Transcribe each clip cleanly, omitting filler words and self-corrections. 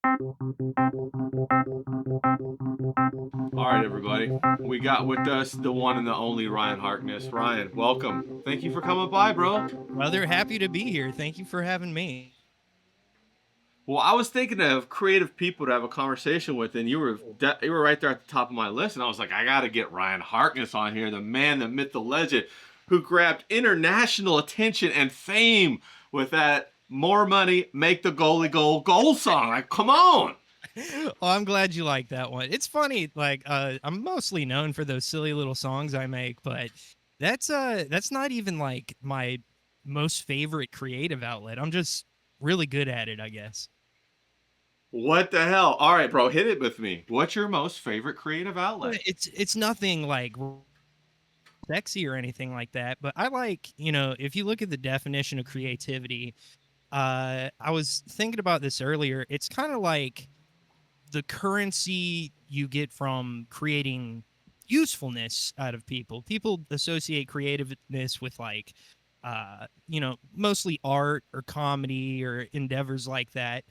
All right, everybody. We got with us the one and the only Ryan Harkness. Ryan, welcome. Thank you for coming by, bro. Brother, happy to be here. Thank you for having me. Well, I was thinking of creative people to have a conversation with, and you were right there at the top of my list, and I was like, I got to get Ryan Harkness on here, the man, the myth, the legend, who grabbed international attention and fame with that "More Money, Make the Goalie Goal" song. Like, come on. Well, I'm glad you like that one. It's funny, like I'm mostly known for those silly little songs I make, but that's not even like my most favorite creative outlet. I'm just really good at it, I guess. What the hell? All right, bro, hit it with me. What's your most favorite creative outlet? It's nothing like sexy or anything like that, but I like, if you look at the definition of creativity, I was thinking about this earlier. It's kind of like the currency you get from creating usefulness out of people. People associate creativeness with like mostly art or comedy or endeavors like that.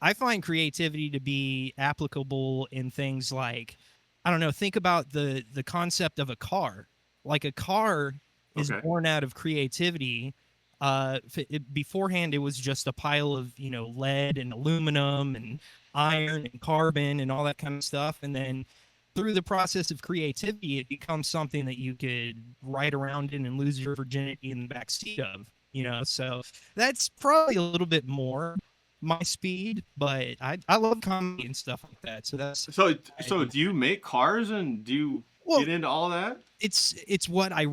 I find creativity to be applicable in things like, I don't know, think about the concept of a car. Like a car is Okay. born out of creativity. Beforehand it was just a pile of, lead and aluminum and iron and carbon and all that kind of stuff, and then through the process of creativity it becomes something that you could ride around in and lose your virginity in the back seat of, so that's probably a little bit more my speed, but I love comedy and stuff like that, so that's So, I so do. do you make cars and do you Well, get into all that? it's what I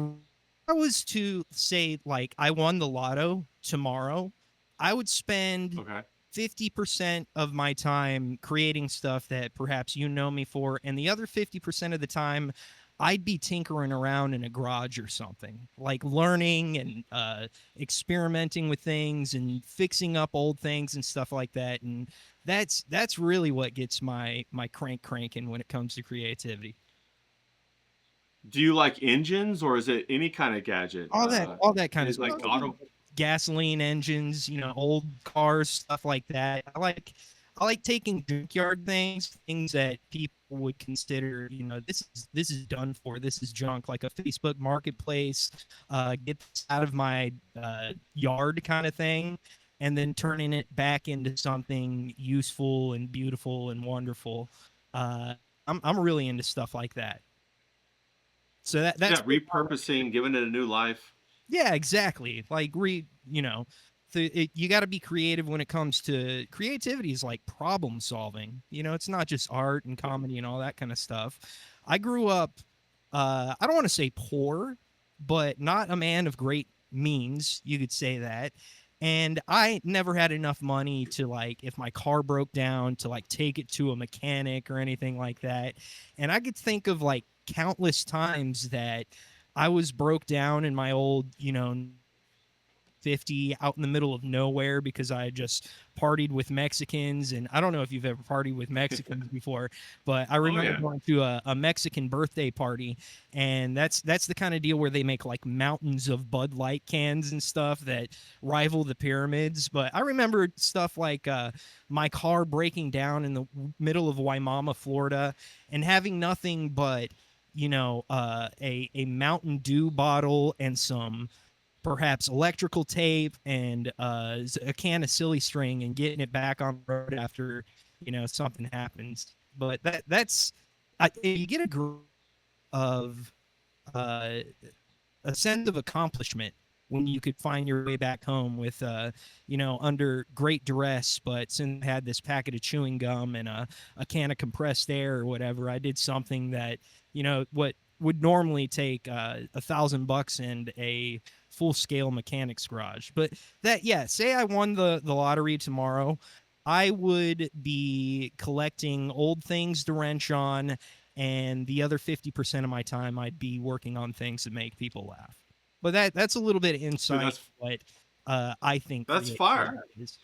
was to say, like I won the lotto tomorrow, I would spend Okay. 50% of my time creating stuff that perhaps you know me for, and the other 50% of the time I'd be tinkering around in a garage or something, like learning and experimenting with things and fixing up old things and stuff like that. And that's really what gets my crank cranking when it comes to creativity. Do you like engines or is it any kind of gadget? All that kind of It, stuff. like auto. Gasoline engines, old cars, stuff like that. I like taking junkyard things that people would consider, this is done for, this is junk, like a Facebook marketplace, get this out of my yard kind of thing, and then turning it back into something useful and beautiful and wonderful. Uh, I'm really into stuff like that. So that's Yeah, repurposing, giving it a new life. Yeah, exactly. Like you got to be creative when it comes to creativity is like problem solving. It's not just art and comedy and all that kind of stuff. I grew up I don't want to say poor, but not a man of great means, you could say that. And I never had enough money to, like, if my car broke down, to like take it to a mechanic or anything like that. And I could think of like countless times that I was broke down in my old, 50 out in the middle of nowhere because I just partied with Mexicans. And I don't know if you've ever partied with Mexicans before, but I Oh remember yeah. going to a Mexican birthday party, and that's the kind of deal where they make like mountains of Bud Light cans and stuff that rival the pyramids. But I remember stuff like my car breaking down in the middle of Waimama, Florida, and having nothing but a Mountain Dew bottle and some perhaps electrical tape and a can of silly string, and getting it back on the road after something happens. But you get a group of uh, a sense of accomplishment when you could find your way back home with under great duress, but since I had this packet of chewing gum and a can of compressed air or whatever, I did something that what would normally take $1,000 and a full scale mechanics garage. But that, yeah, say I won the lottery tomorrow, I would be collecting old things to wrench on, and the other 50% of my time I'd be working on things that make people laugh. But that's a little bit of Dude, insight that's what I think that's creativity fire. is.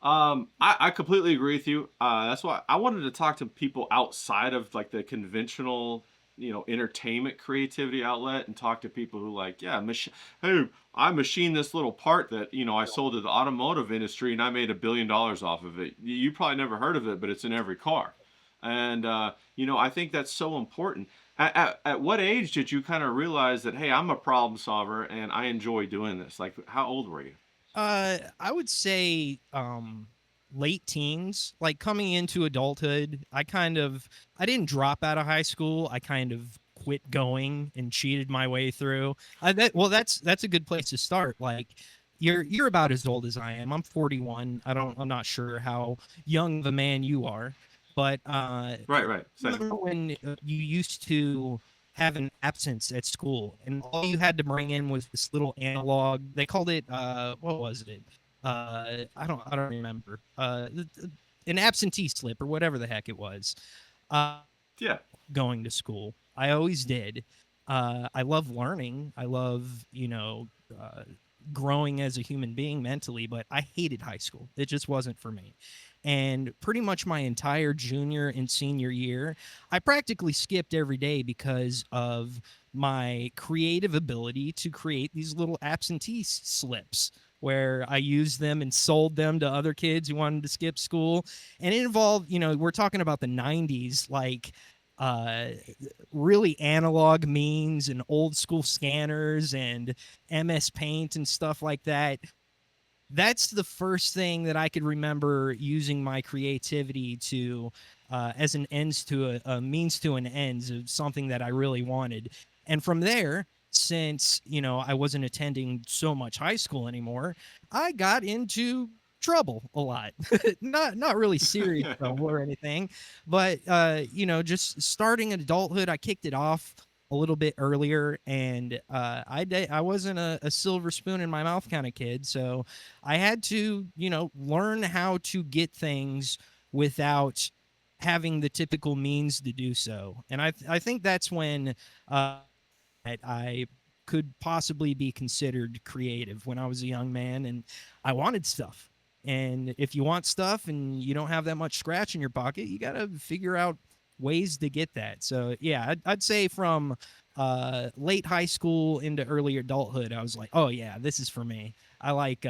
I completely agree with you. That's why I wanted to talk to people outside of like the conventional entertainment creativity outlet and talk to people who like, yeah, hey, I machined this little part that I sold to the automotive industry and I made $1 billion off of it. You probably never heard of it, but it's in every car. And I think that's so important. At what age did you kind of realize that, hey, I'm a problem solver and I enjoy doing this? Like, how old were you? I would say late teens, like coming into adulthood. I didn't drop out of high school. I kind of quit going and cheated my way through. That's a good place to start. Like you're about as old as I am. I'm 41. I'm not sure how young of a man you are, but Right, right. Same. remember when you used to have an absence at school and all you had to bring in was this little analog, they called it what was it, I don't remember, an absentee slip or whatever the heck it was. uh Yeah. Going to school, I always did. I love learning, I love growing as a human being mentally, but I hated high school. It just wasn't for me. And pretty much my entire junior and senior year, I practically skipped every day because of my creative ability to create these little absentee slips where I used them and sold them to other kids who wanted to skip school. And it involved, we're talking about the 90s, like uh really analog means and old school scanners and MS Paint and stuff like that. That's the first thing that I could remember using my creativity to, as an ends to a means to an ends of something that I really wanted. And from there, since I wasn't attending so much high school anymore, I got into trouble a lot. Not really serious trouble or anything, but just starting in adulthood, I kicked it off a little bit earlier, and I wasn't a silver spoon in my mouth kind of kid, so I had to, learn how to get things without having the typical means to do so. And I think that's when I could possibly be considered creative, when I was a young man and I wanted stuff. And if you want stuff and you don't have that much scratch in your pocket, you got to figure out ways to get that. So yeah, I'd say from late high school into early adulthood, I was like, oh yeah, this is for me. I like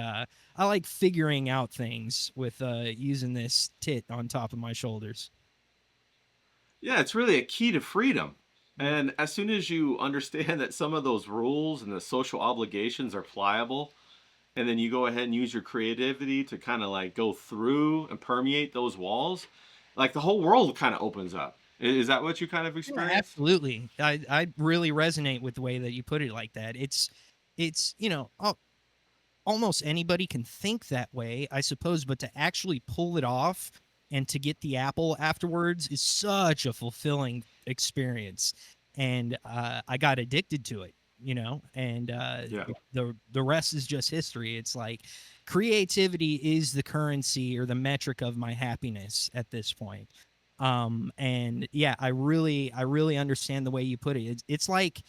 figuring out things with using this tit on top of my shoulders. Yeah, it's really a key to freedom. And as soon as you understand that some of those rules and the social obligations are pliable, and then you go ahead and use your creativity to kind of like go through and permeate those walls, like the whole world kind of opens up. Is that what you kind of Yeah, experience? absolutely. I really resonate with the way that you put it like that. It's almost anybody can think that way, I suppose, but to actually pull it off and to get the apple afterwards is such a fulfilling experience. And I got addicted to it, and Yeah. the rest is just history. It's like creativity is the currency or the metric of my happiness at this point. And yeah, I really understand the way you put it. It's like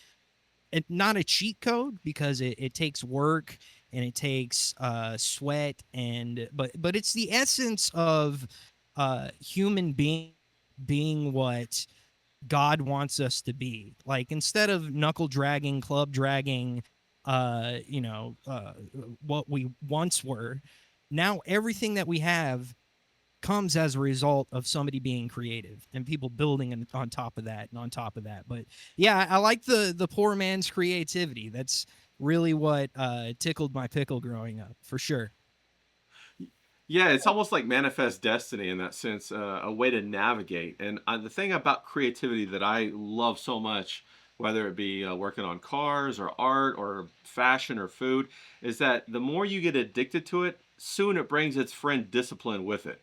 not a cheat code because it takes work and it takes sweat, and but it's the essence of human being what God wants us to be. Like instead of knuckle dragging, club dragging, what we once were, now everything that we have comes as a result of somebody being creative and people building on top of that and on top of that. But yeah, I like the poor man's creativity. That's really what tickled my pickle growing up, for sure. Yeah, it's almost like manifest destiny in that sense, a way to navigate. And the thing about creativity that I love so much, whether it be working on cars or art or fashion or food, is that the more you get addicted to it, soon it brings its friend discipline with it.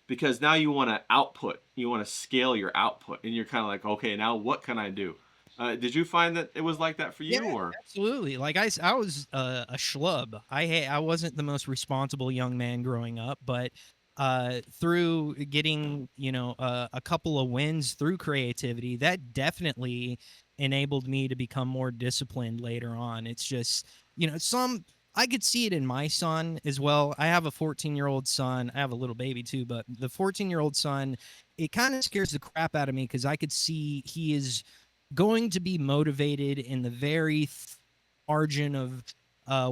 Because now you want to output, you want to scale your output, and you're kind of like, okay, now what can I do? Did you find that it was like that for Yeah, you, or? absolutely. Like I was a schlub. I wasn't the most responsible young man growing up, but through getting a couple of wins through creativity, that definitely enabled me to become more disciplined later on. It's just some I could see it in my son as well. I have a 14-year-old son. I have a little baby too, but the 14-year-old son, it kind of scares the crap out of me because I could see he is going to be motivated in the very margin of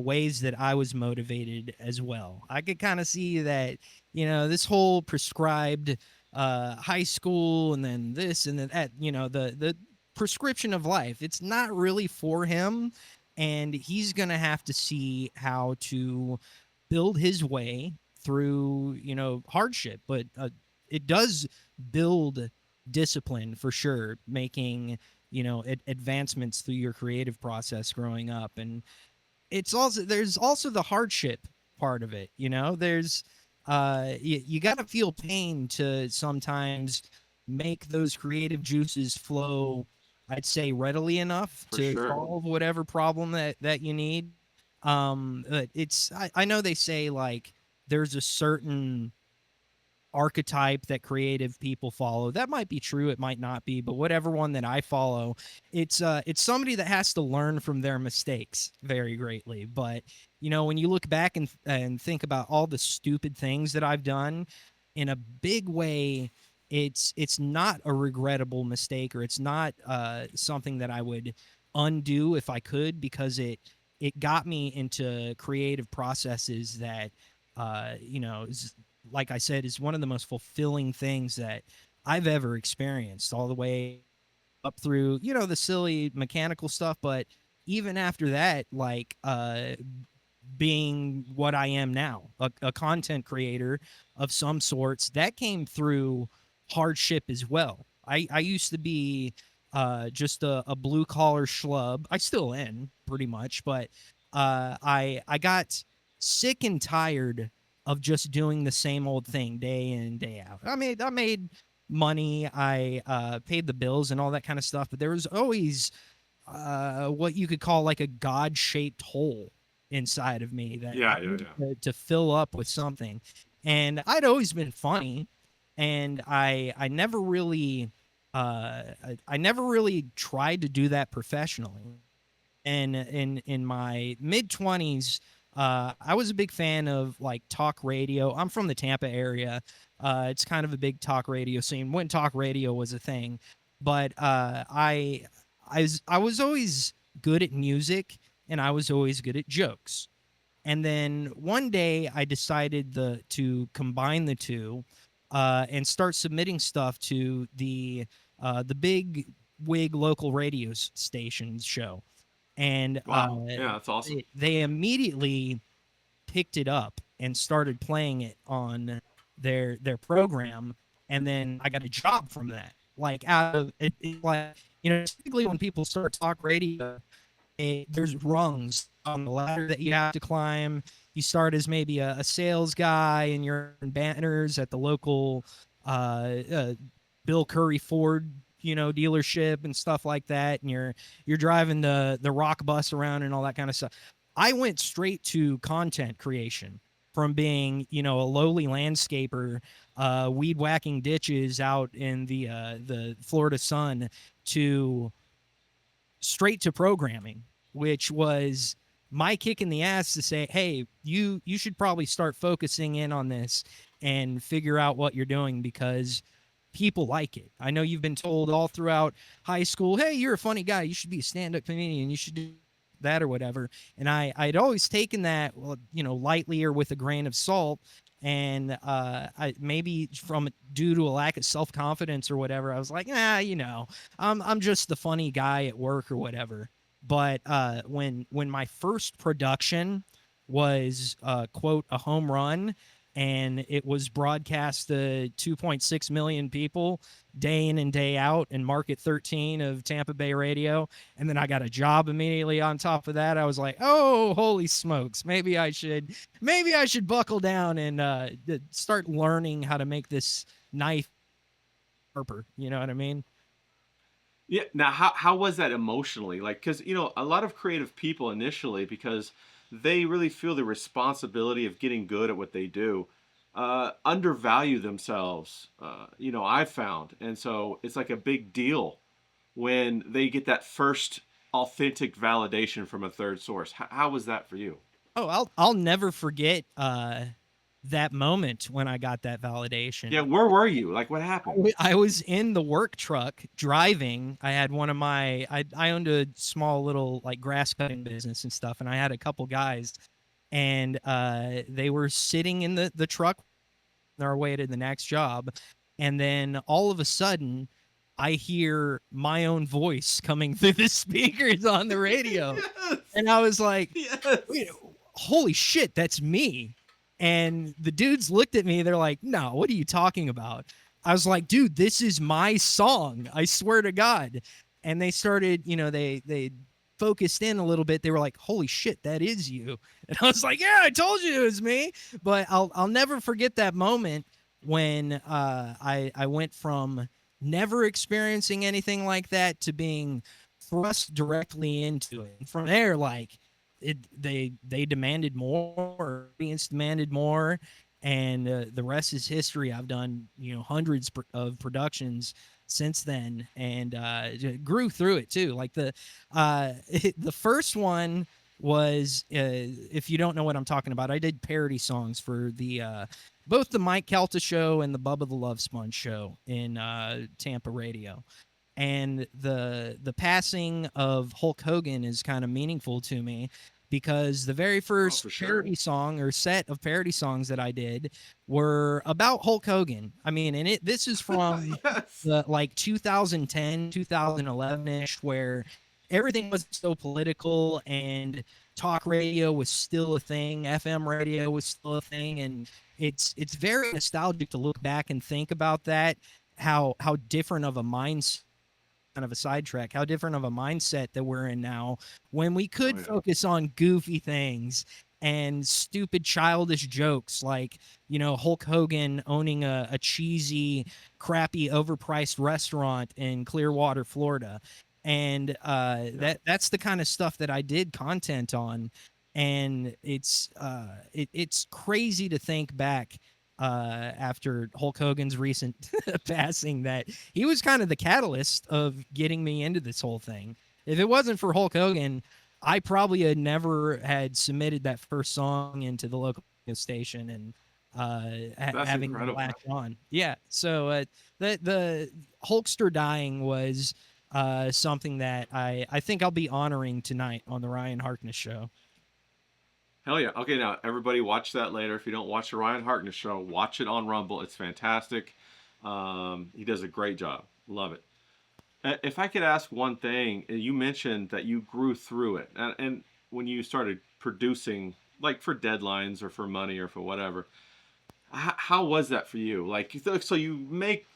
ways that I was motivated as well. I could kind of see that, this whole prescribed high school and then this and then that, the prescription of life, it's not really for him. And he's going to have to see how to build his way through, hardship. But it does build discipline for sure, making advancements through your creative process growing up. And there's also the hardship part of it. There's you got to feel pain to sometimes make those creative juices flow, I'd say, readily enough For to sure. solve whatever problem that you need. But I know they say like there's a certain archetype that creative people follow. That might be true, it might not be, but whatever one that I follow, it's somebody that has to learn from their mistakes very greatly. But when you look back and think about all the stupid things that I've done, in a big way, it's not a regrettable mistake, or it's not something that I would undo if I could, because it got me into creative processes that like I said, is one of the most fulfilling things that I've ever experienced, all the way up through, the silly mechanical stuff. But even after that, like being what I am now, a content creator of some sorts, that came through hardship as well. I used to be just a blue collar schlub. I still am pretty much, but I got sick and tired of just doing the same old thing day in and day out. I made money, I paid the bills and all that kind of stuff, but there was always what you could call like a god-shaped hole inside of me that I Yeah, yeah, needed yeah. to fill up with something. And I'd always been funny, and I never really I never really tried to do that professionally. And in my mid 20s, I was a big fan of like talk radio. I'm from the Tampa area. It's kind of a big talk radio scene when talk radio was a thing. But I was always good at music, and I was always good at jokes. And then one day I decided to combine the two, and start submitting stuff to the big wig local radio stations show. And Wow. Yeah, that's awesome. they immediately picked it up and started playing it on their program. And then I got a job from that. Like out of it, like, typically when people start talk radio, there's rungs on the ladder that you have to climb. You start as maybe a sales guy, and you're in banners at the local uh, Bill Curry Ford, dealership and stuff like that, and you're driving the rock bus around and all that kind of stuff. I went straight to content creation, from being, a lowly landscaper, weed whacking ditches out in the Florida sun, to straight to programming, which was my kick in the ass to say, hey, you should probably start focusing in on this and figure out what you're doing, because people like it. I know you've been told all throughout high school, hey, you're a funny guy, you should be a stand-up comedian, you should do that or whatever. And I'd always taken that, well, lightly or with a grain of salt. And I maybe from due to a lack of self-confidence or whatever, I was like, I'm just the funny guy at work or whatever. But when my first production was quote a home run, and it was broadcast to 2.6 million people day in and day out in Market 13 of Tampa Bay radio, and then I got a job immediately on top of that, I was like, oh, holy smokes, maybe I should buckle down and start learning how to make this knife sharper. You know what I mean? Yeah. Now, how was that emotionally? Like, because a lot of creative people initially, because they really feel the responsibility of getting good at what they do, undervalue themselves. I've found, and so it's like a big deal when they get that first authentic validation from a third source. How was that for you? Oh, I'll never forget. that moment when I got that validation. Yeah, where were you? Like, what happened? I was in the work truck driving. I had one of my I owned a small little like grass cutting business and stuff, and I had a couple guys, and they were sitting in the truck on our way to the next job, and then all of a sudden I hear my own voice coming through the speakers on the radio. Yes. And I was like, Yes. "Wait, holy shit, that's me." And the dudes looked at me, they're like, "No, what are you talking about?" I was like, "Dude, this is my song. I swear to God." And they started, they focused in a little bit. They were like, "Holy shit, that is you." And I was like, "Yeah, I told you it was me." But I'll never forget that moment when I went from never experiencing anything like that to being thrust directly into it. And from there, like they demanded more, audience demanded more, and the rest is history. I've done hundreds of productions since then, and grew through it too. Like the first one was, if you don't know what I'm talking about, I did parody songs for the both the Mike Calta show and the Bubba the Love Sponge show in Tampa radio. And the passing of Hulk Hogan is kind of meaningful to me because the very Oh, first for sure. parody song or set of parody songs that I did were about Hulk Hogan. I mean, and this is from Yes. the like 2010, 2011-ish, where everything was so political and talk radio was still a thing, FM radio was still a thing, and it's very nostalgic to look back and think about that, how different of a mindset, kind of a sidetrack, how different of a mindset that we're in now when we could Oh, yeah. focus on goofy things and stupid childish jokes like Hulk Hogan owning a cheesy crappy overpriced restaurant in Clearwater, Florida. And that's the kind of stuff that I did content on. And it's crazy to think back after Hulk Hogan's recent passing that he was kind of the catalyst of getting me into this whole thing. If it wasn't for Hulk Hogan, I probably had never had submitted that first song into the local radio station and That's having them incredible. latch on. Yeah. So the Hulkster dying was something that I think I'll be honoring tonight on the Ryan Harkness Show. Hell yeah. Okay, now everybody watch that later. If you don't watch the Ryan Harkness Show, watch it on Rumble. It's fantastic. He does a great job. Love it. If I could ask one thing, you mentioned that you grew through it, and when you started producing, like for deadlines or for money or for whatever, how was that for you? Like, so you make,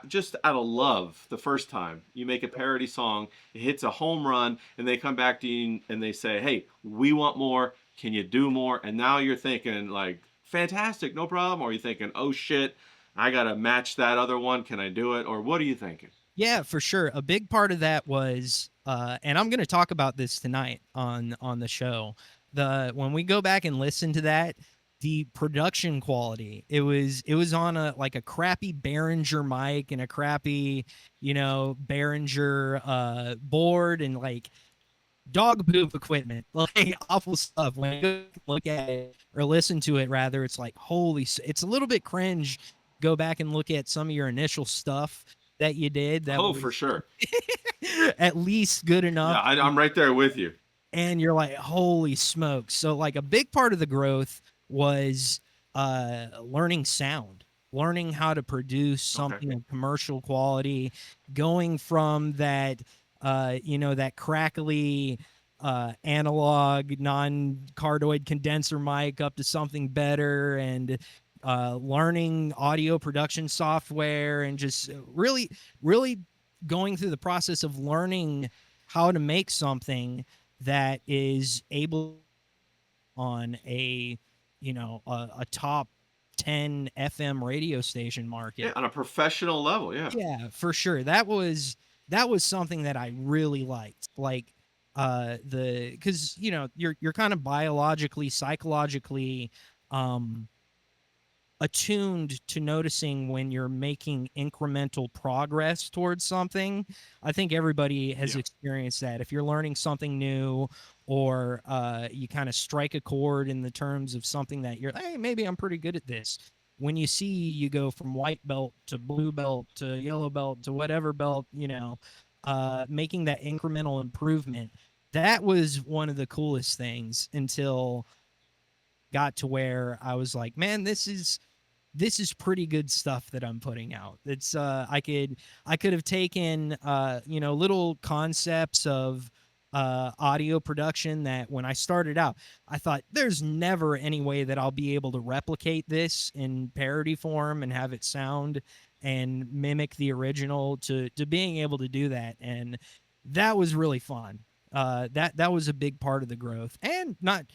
just out of love the first time, you make a parody song, it hits a home run, and they come back to you and they say, hey, we want more. Can you do more? And now you're thinking, like, fantastic, no problem. Or are you thinking, oh shit, I got to match that other one. Can I do it? Or what are you thinking? Yeah, for sure. A big part of that was, and I'm going to talk about this tonight on the show. When we go back and listen to that, the production quality, it was on a crappy Behringer mic and a crappy Behringer board and like dog poop equipment, like awful stuff. When you look at it or listen to it, rather, it's like it's a little bit cringe. Go back and look at some of your initial stuff that you did that Oh, was for sure. at least good enough. Yeah, I'm right there with you. And you're like, holy smokes. So like a big part of the growth was learning sound, learning how to produce Okay. something of commercial quality, going from that that crackly analog non-cardioid condenser mic up to something better, and learning audio production software, and just really going through the process of learning how to make something that is able on a top 10 FM radio station Yeah, market. on a professional level. Yeah. Yeah, for sure. That was something that I really liked. Like the cuz you're kind of biologically, psychologically um attuned to noticing when you're making incremental progress towards something. I think everybody has Yeah. experienced that. If you're learning something new, or you kind of strike a chord in the terms of something that you're, hey, maybe I'm pretty good at this. When you see you go from white belt to blue belt to yellow belt to whatever belt, making that incremental improvement, that was one of the coolest things until got to where I was like, man, this is pretty good stuff that I'm putting out. It's I could have taken little concepts of audio production that when I started out, I thought there's never any way that I'll be able to replicate this in parody form and have it sound and mimic the original, to being able to do that. And that was really fun. That was a big part of the growth, and not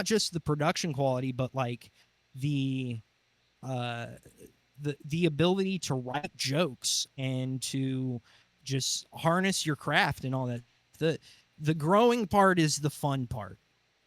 just the production quality, but like the uh the ability to write jokes and to just harness your craft and all that. The growing part is the fun part,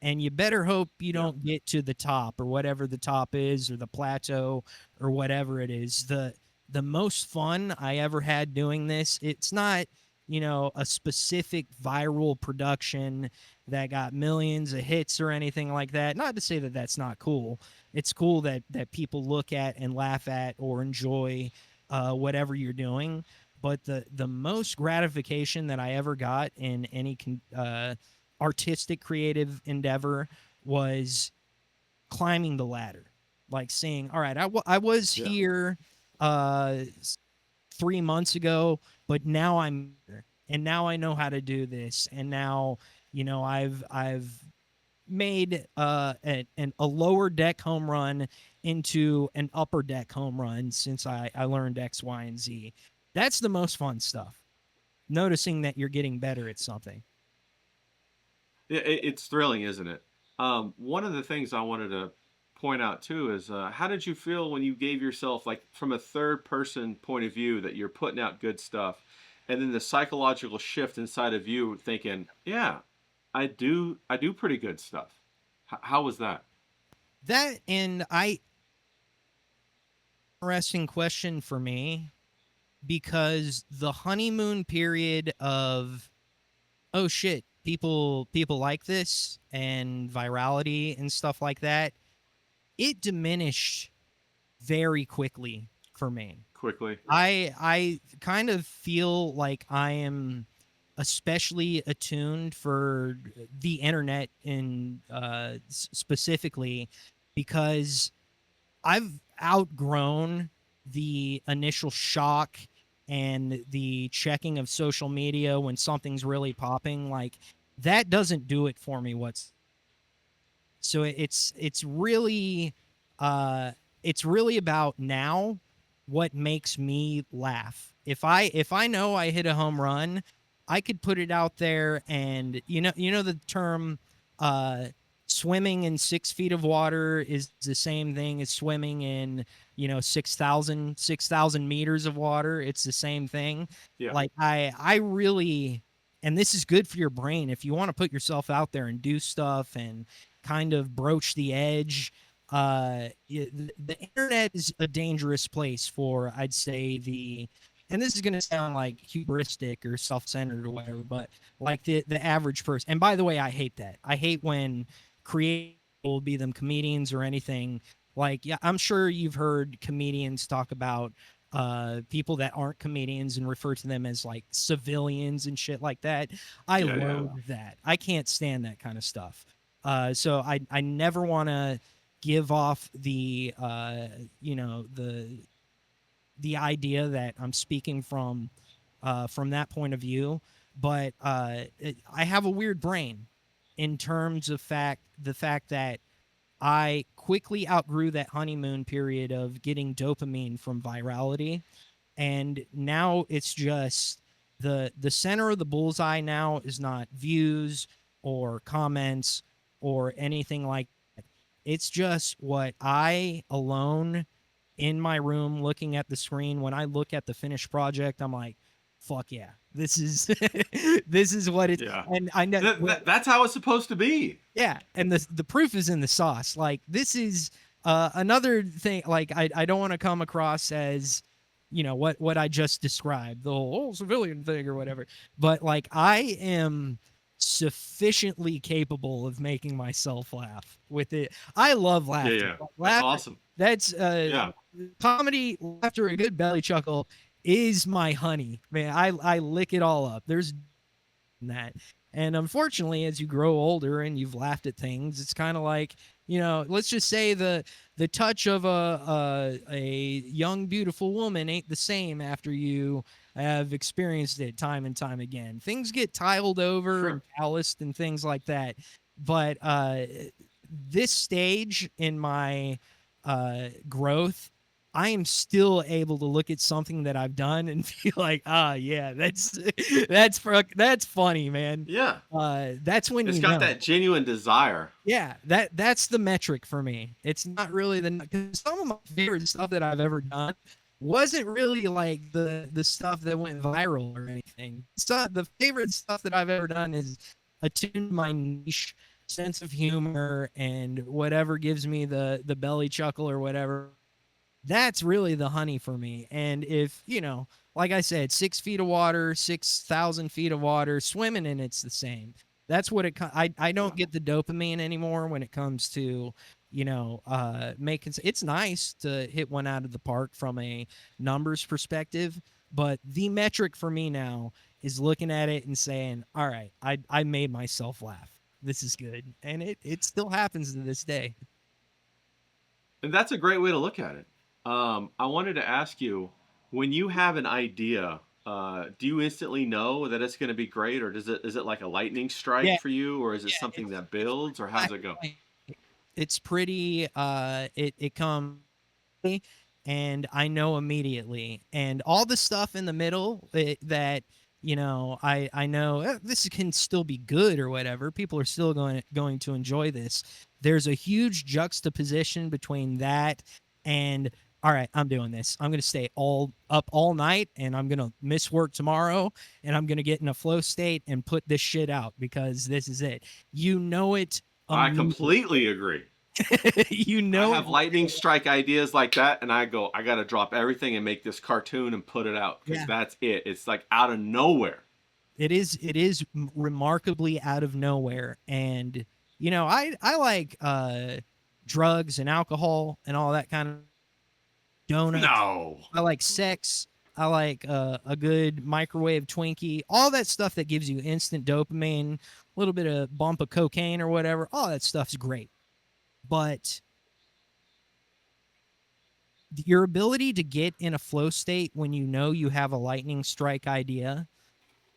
and you better hope you Yeah. don't get to the top, or whatever the top is, or the plateau, or whatever it is. The most fun I ever had doing this, it's not a specific viral production that got millions of hits or anything like that. Not to say that that's not cool. It's cool that people look at and laugh at or enjoy whatever you're doing. But the most gratification that I ever got in any artistic creative endeavor was climbing the ladder, like saying, all right, I was Yeah. here 3 months ago, but now I'm here, and now I know how to do this, and now I've made a lower deck home run into an upper deck home run since I learned X, Y, and Z. That's the most fun stuff. Noticing that you're getting better at something. It's thrilling, isn't it? One of the things I wanted to point out too is how did you feel when you gave yourself, like, from a third person point of view, that you're putting out good stuff, and then the psychological shift inside of you thinking, yeah, I do pretty good stuff. How was that? That, and interesting question for me, because the honeymoon period of, oh shit, people like this, and virality and stuff like that, it diminished very quickly for me. Quickly, I kind of feel like I am especially attuned for the internet, in specifically, because I've outgrown the initial shock and the checking of social media when something's really popping. Like, that doesn't do it for me what's so uh it's really about now what makes me laugh. If I know I hit a home run, I could put it out there, and the term uh swimming in 6 feet of water is the same thing as swimming in 6,000 meters of water. It's the same thing. yeah, Like, I really, and this is good for your brain if you want to put yourself out there and do stuff and kind of broach the edge. The internet is a dangerous place for, I'd say, and this is going to sound like hubristic or self-centered or whatever, but like the average person. And by the way, I hate that. I hate when creative people, be them comedians or anything, like, yeah, I'm sure you've heard comedians talk about people that aren't comedians and refer to them as like civilians and shit like that. I yeah, yeah, loathe that. I can't stand that kind of stuff. So I never want to give off the the idea that I'm speaking from that point of view. But I have a weird brain in terms of the fact that I quickly outgrew that honeymoon period of getting dopamine from virality, and now it's just the center of the bullseye now is not views or comments or anything like that. It's just what I alone in my room looking at the screen, when I look at the finished project, I'm like, fuck yeah, this is this is what it's. yeah. And I know, That's how it's supposed to be. yeah, and the proof is in the sauce. Like, this is Another thing, like I don't want to come across as, what I just described, the whole civilian thing or whatever. But like I am sufficiently capable of making myself laugh with it. I love Yeah, laughter. yeah. That's Laughter. awesome. That's Yeah. comedy, laughter, a good belly chuckle is my honey, man. I lick it all up. There's that. And unfortunately, as you grow older and you've laughed at things, it's kind of like, let's just say the touch of a young beautiful woman ain't the same after you have experienced it time and time again. Things get tiled over and Sure. calloused and things like that. But this stage in my growth, I am still able to look at something that I've done and feel like, yeah, that's funny, man. Yeah. That's when It's you got know. that genuine desire. Yeah, that's the metric for me. It's not really because some of my favorite stuff that I've ever done wasn't really like the stuff that went viral or anything. So the favorite stuff that I've ever done is attuned to my niche sense of humor and whatever gives me the belly chuckle or whatever. That's really the honey for me. And if, like I said, 6 feet of water, 6,000 feet of water, swimming in it's the same. That's what I don't Yeah. get the dopamine anymore when it comes to, making, it's nice to hit one out of the park from a numbers perspective. But the metric for me now is looking at it and saying, all right, I made myself laugh. This is good. And it still happens to this day. And that's a great way to look at it. I wanted to ask you, when you have an idea, do you instantly know that it's going to be great, or is it like a lightning strike Yeah. for you, or is it Yeah. something that builds, or how does it go? It's pretty it comes and I know immediately, and all the stuff in the middle that I know this can still be good or whatever, people are still going to enjoy this. There's a huge juxtaposition between that and, all right, I'm doing this, I'm going to stay all night and I'm going to miss work tomorrow and I'm going to get in a flow state and put this shit out because this is it. It I immediately. completely agree. you I know it. have lightning strike ideas like that, and I go, I got to drop everything and make this cartoon and put it out because Yeah, that's it. It's like out of nowhere. it is remarkably out of nowhere. And I like drugs and alcohol and all that kind of donuts. No. I like sex. I like a good microwave Twinkie, all that stuff that gives you instant dopamine, a little bit of bump of cocaine or whatever. All that stuff's great. But your ability to get in a flow state when you have a lightning strike idea,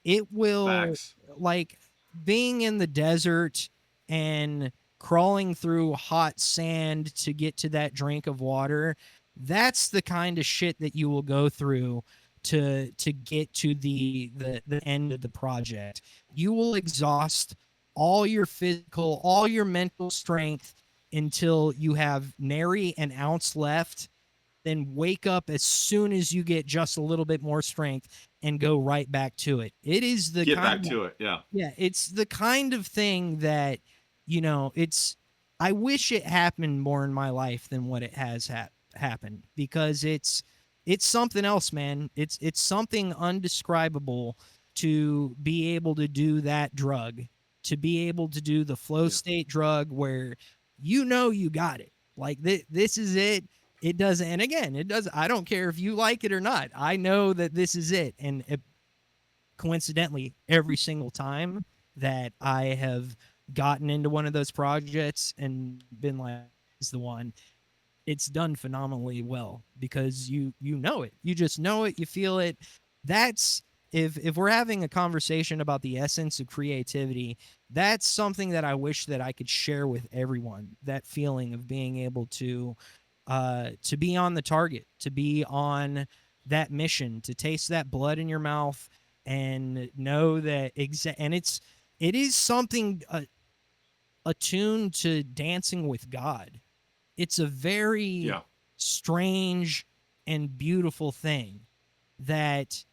it will, Facts. like, being in the desert and crawling through hot sand to get to that drink of water. That's the kind of shit that you will go through to get to the end of the project. You will exhaust all your physical, all your mental strength until you have nary an ounce left, then wake up as soon as you get just a little bit more strength and go right back to it. It is the Get back kind of, to it. Yeah. yeah, it's the kind of thing that, it's, I wish it happened more in my life than what it has happened, because it's something else, man. It's something undescribable to be able to do that drug, to be able to do the flow Yeah. state drug where you got it. Like this is it. It doesn't, and again, it does. I don't care if you like it or not. I know that this is it, and coincidentally, every single time that I have gotten into one of those projects and been like, "This is the one," it's done phenomenally well because you know it. You just know it. You feel it. That's, if we're having a conversation about the essence of creativity, that's something that I wish that I could share with everyone. That feeling of being able to be on the target, to be on that mission, to taste that blood in your mouth and know that and it is something attuned to dancing with God. It's a very Yeah. strange and beautiful thing that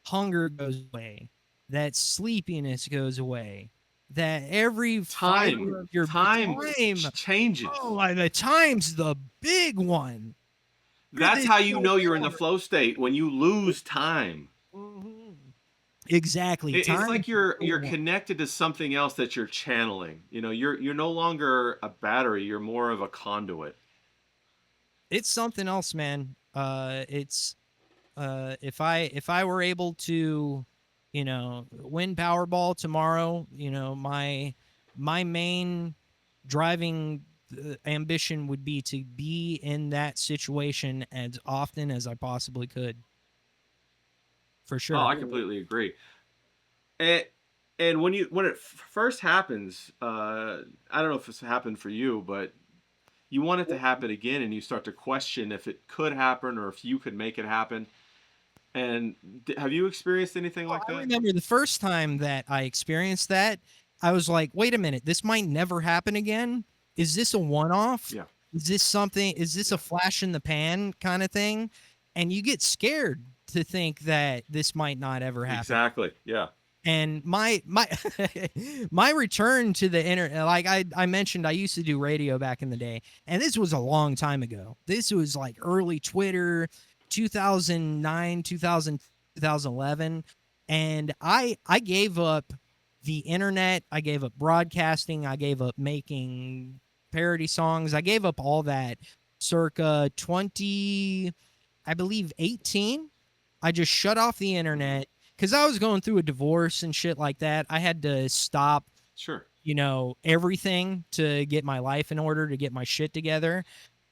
hunger goes away, that sleepiness goes away, that every Time, fiber of your time time, changes. oh, like the time's the big one. For That's this how you so know you're in the short. flow state, when you lose time. Mhm. Exactly. It's Time like is the big you're one. connected to something else that you're channeling. You know, you're no longer a battery, you're more of a conduit. It's something else, man. It's if I were able to, win Powerball tomorrow, my main driving ambition would be to be in that situation as often as I possibly could, for Oh, sure. I completely agree. And when it first happens, I don't know if this happened for you, but you want it to happen again, and you start to question if it could happen or if you could make it happen. And have you experienced anything Well, like I that? remember the first time that I experienced that, I was like, wait a minute, this might never happen again. Is this a one off? Yeah, Is this a yeah, flash in the pan kind of thing? And you get scared to think that this might not ever happen. exactly. Yeah, And my my return to the internet, like I mentioned, I used to do radio back in the day, and this was a long time ago. This was like early Twitter, 2009, 2000, 2011, and I gave up the internet. I gave up broadcasting. I gave up making parody songs. I gave up all that circa 20, I believe 18. I just shut off the hmm, internet because I was going through a divorce and shit like that. I had to stop, sure. everything to get my life in order, to get my shit together.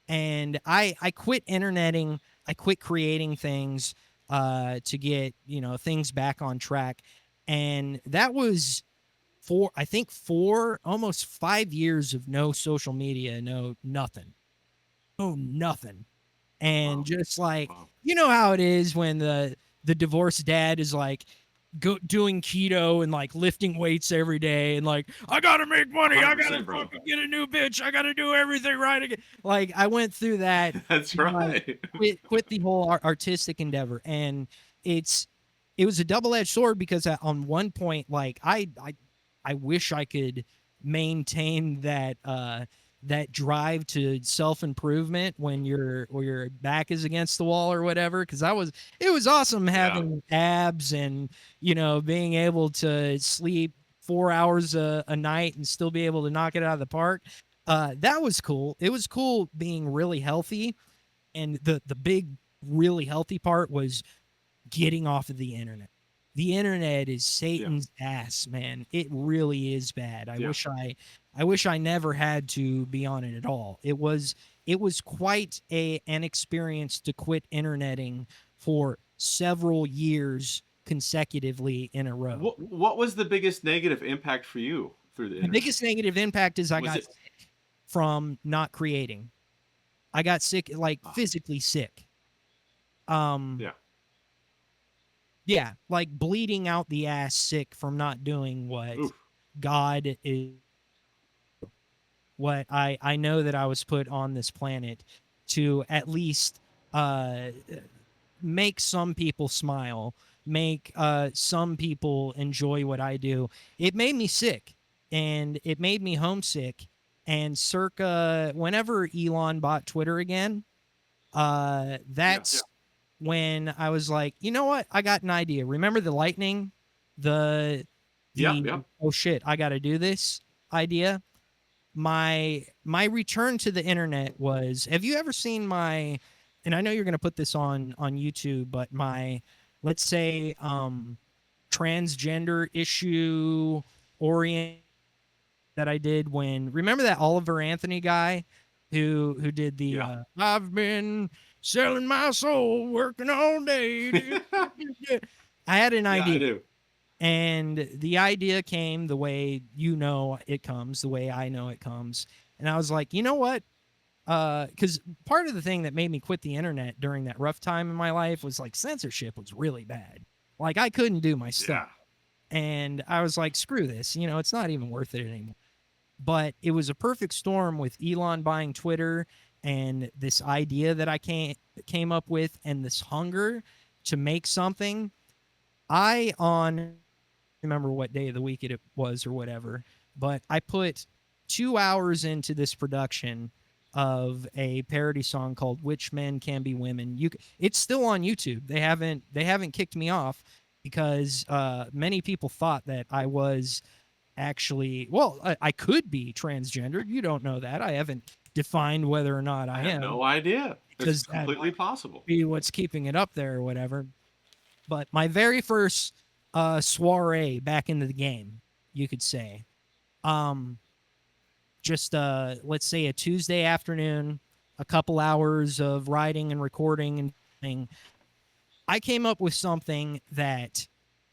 And I quit interneting. I quit creating things to get, things back on track. And that was I think almost 5 years of no social media, no nothing. Oh, nothing. And Wow, just like, wow. how it is when the divorced dad is like doing keto and like lifting weights every day and like, I gotta make money, I gotta 100%, bro. fucking get a new bitch, I gotta do everything right again. Like I went through that. That's And I right. quit the whole artistic endeavor. And it's it was a double-edged sword because on one point, like I wish I could maintain that drive to self-improvement when your back is against the wall or whatever, because it was awesome Yeah, having abs and being able to sleep 4 hours a night and still be able to knock it out of the park. That was cool. It was cool being really healthy, and the big really healthy part was getting off of the internet. The internet is yeah, Satan's ass, man. It really is bad. yeah. I wish I never had to be on it at all. It was quite an experience to quit interneting for several years consecutively in a row. What was the biggest negative impact for you through the The internet? biggest negative impact is I Was got it? sick from not creating. I got sick, like Oh, physically sick. Um yeah, Yeah, like bleeding out the ass sick from not doing what oof, God is, what I know that I was put on this planet to at least uh make some people smile, make some people enjoy what I do. It made me sick and it made me homesick. And circa whenever Elon bought Twitter again, yeah, that's when I was like, you know what? I got an idea. Remember the lightning? The yeah, the yeah, oh shit, I got to do this idea. My return to the internet was, have you ever seen my, and I know you're going to put this on YouTube, but my, let's say transgender issue orient that I did when, remember that Oliver Anthony guy who did the yeah, I've been selling my soul working all day. I had an yeah. I idea, do. and the idea came the way it comes, the way I know it comes. And I was like, you know what? Because part of the thing that made me quit the internet during that rough time in my life was like censorship was really bad. Like I couldn't do my stuff. Yeah, And I was like, screw this, it's not even worth it anymore. But it was a perfect storm with Elon buying Twitter and this idea that I came up with and this hunger to make something. I on remember what day of the week it was or whatever, but I put 2 hours into this production of a parody song called "Which Men Can Be Women." It's still on YouTube. They haven't kicked me off because many people thought that I was actually, well, I could be transgendered. You don't know that. I haven't defined whether or not I I had am no idea. It's because that completely might possible. be what's keeping it up there or whatever. But my very first soiree back into the game, you could say, um, just let's say a Tuesday afternoon, a couple hours of writing and recording and thing, I came up with something that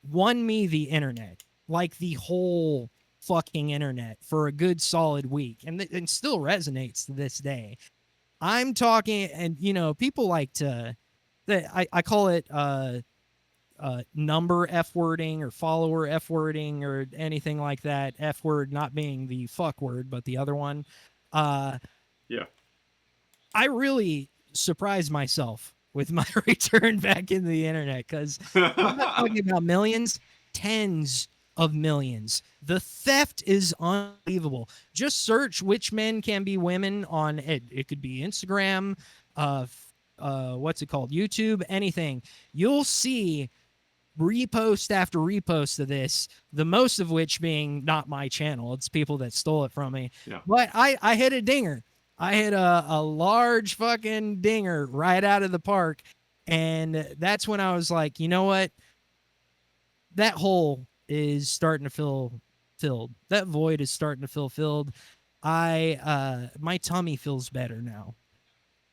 won me the internet, like the whole fucking internet for a good solid week, and still resonates to this day. I'm talking, and people like to that I call it number F wording or follower F wording or anything like that. F word not being the fuck word, but the other one. Uh, Yeah. I really surprised myself with my return back into the internet because I'm not talking about millions, tens of millions. The theft is unbelievable. Just search "which men can be women" on it. It could be Instagram, what's it called? YouTube, anything. You'll see repost after repost of this, the most of which being not my channel. It's people that stole it from me. Yeah. But I hit a dinger. I hit a large fucking dinger right out of the park. And that's when I was like, you know what? That hole is starting to feel filled. That void is starting to feel filled. My tummy feels better now.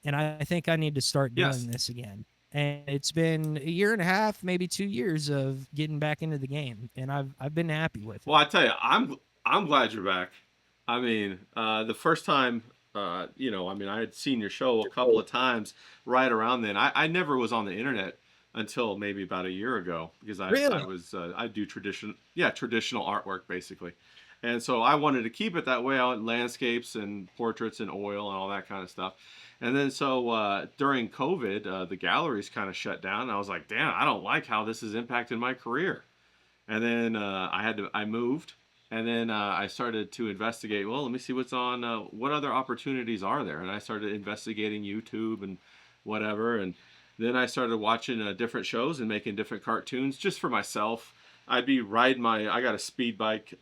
And I think I need to start doing Yes. this again. And it's been a year and a half, maybe 2 years of getting back into the game, and I've been happy with Well, it. I tell you, I'm glad you're back. I mean, the first time, I mean, I had seen your show a couple of times right around then. I never was on the internet until maybe about a year ago because I Really? was I do traditional artwork basically, and so I wanted to keep it that way. I landscapes and portraits and oil and all that kind of stuff. And then so during COVID, the galleries kind of shut down. And I was like, damn, I don't like how this is impacting my career. And then I moved, and then I started to investigate. Well, let me see what's on. What other opportunities are there? And I started investigating YouTube and whatever. And then I started watching different shows and making different cartoons just for myself. I'd be riding I got a speed bike,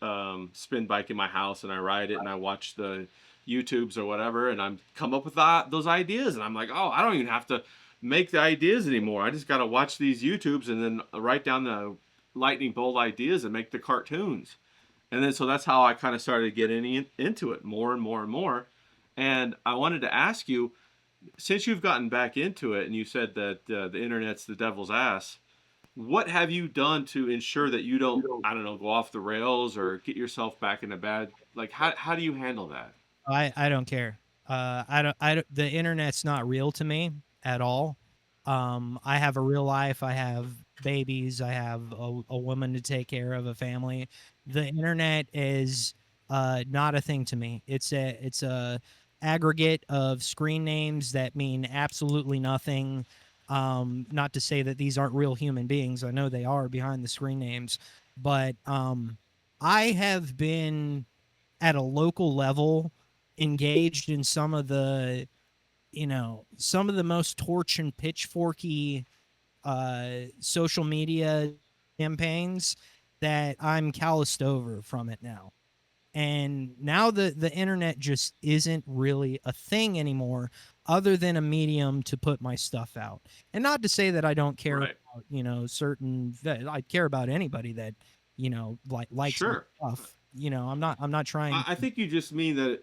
spin bike in my house, and I ride it and I watch the YouTubes or whatever, and I'm come up with those ideas, and I'm like, oh, I don't even have to make the ideas anymore. I just got to watch these YouTubes and then write down the lightning bolt ideas and make the cartoons. And then so that's how I kind of started getting into it more and more and more. And I wanted to ask you, since you've gotten back into it and you said that the internet's the devil's ass, what have you done to ensure that you don't, I don't know, go off the rails or get yourself back in a bad, like, how do you handle that? I don't care. I don't. The internet's not real to me at all. I have a real life. I have babies. I have a woman to take care of, a family. The internet is not a thing to me. It's a aggregate of screen names that mean absolutely nothing. Not to say that these aren't real human beings. I know they are behind the screen names, but I have been at a local level engaged in some of the most torch and pitchforky social media campaigns that I'm calloused over from it now. And now the internet just isn't really a thing anymore, other than a medium to put my stuff out. And not to say that I don't care Right. about, certain that I care about anybody that, likes my Sure. stuff. I'm not trying. I think you just mean that